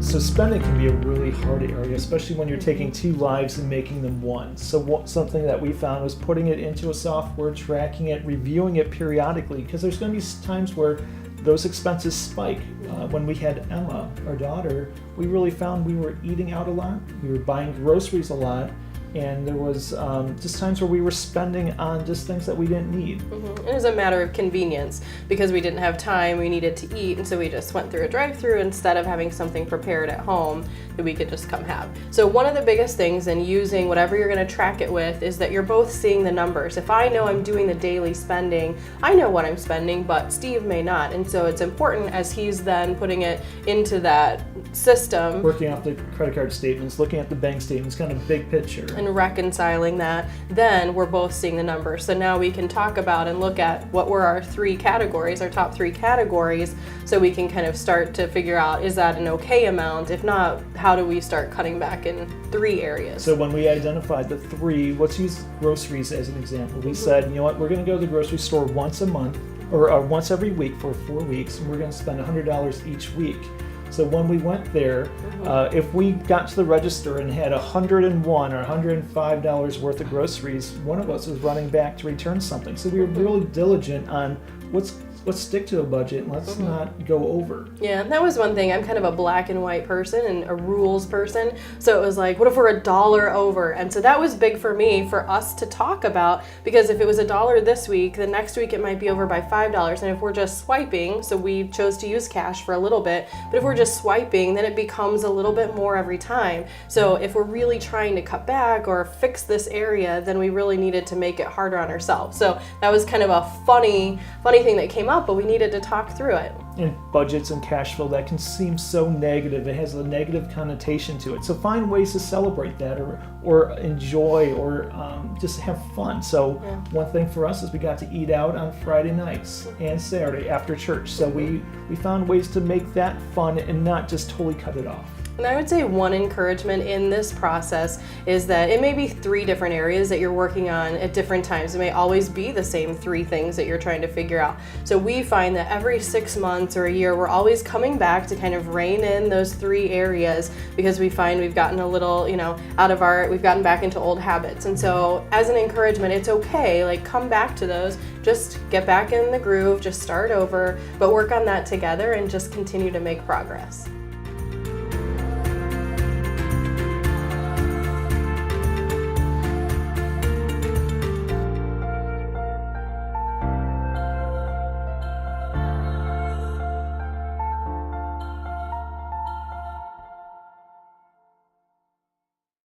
So spending can be a really hard area, especially when you're taking two lives and making them one. So something that we found was putting it into a software, tracking it, reviewing it periodically, because there's going to be times where those expenses spike. When we had Emma, our daughter, we really found we were eating out a lot, we were buying groceries a lot, and there was just times where we were spending on just things that we didn't need. It was a matter of convenience because we didn't have time, we needed to eat, and so we just went through a drive-through instead of having something prepared at home that we could just come have. So one of the biggest things in using whatever you're going to track it with is that you're both seeing the numbers. If I know I'm doing the daily spending, I know what I'm spending, but Steve may not. And so it's important as he's then putting it into that system. Working off the credit card statements, looking at the bank statements, kind of big picture. And reconciling that, then we're both seeing the numbers. So now we can talk about and look at what were our three categories, our top three categories, so we can kind of start to figure out, is that an okay amount? If not, how do we start cutting back in three areas? So when we identified the three, let's use groceries as an example. We said, you know what, we're going to go to the grocery store once a month, or once every week for 4 weeks, and we're going to spend $100 each week. So when we went there, if we got to the register and had $101 or $105 worth of groceries, one of us was running back to return something. So we were really diligent on let's stick to a budget and let's not go over. Yeah, that was one thing. I'm kind of a black and white person and a rules person. So it was like, what if we're $1 over? And so that was big for me, for us to talk about, because if it was $1 this week, the next week it might be over by $5. And if we're just swiping, so we chose to use cash for a little bit, but if we're just swiping, then it becomes a little bit more every time. So if we're really trying to cut back or fix this area, then we really needed to make it harder on ourselves. So that was kind of a funny thing that came up, but we needed to talk through it. And budgets and cash flow, that can seem so negative. It has a negative connotation to it. So find ways to celebrate that or enjoy or just have fun. So one thing for us is we got to eat out on Friday nights and Saturday after church. So we found ways to make that fun and not just totally cut it off. And I would say one encouragement in this process is that it may be 3 different areas that you're working on at different times. It may always be the same 3 things that you're trying to figure out. So we find that every 6 months or a year, we're always coming back to kind of rein in those 3 areas because we find we've gotten a little, we've gotten back into old habits. And so as an encouragement, it's okay, like come back to those, just get back in the groove, just start over, but work on that together and just continue to make progress.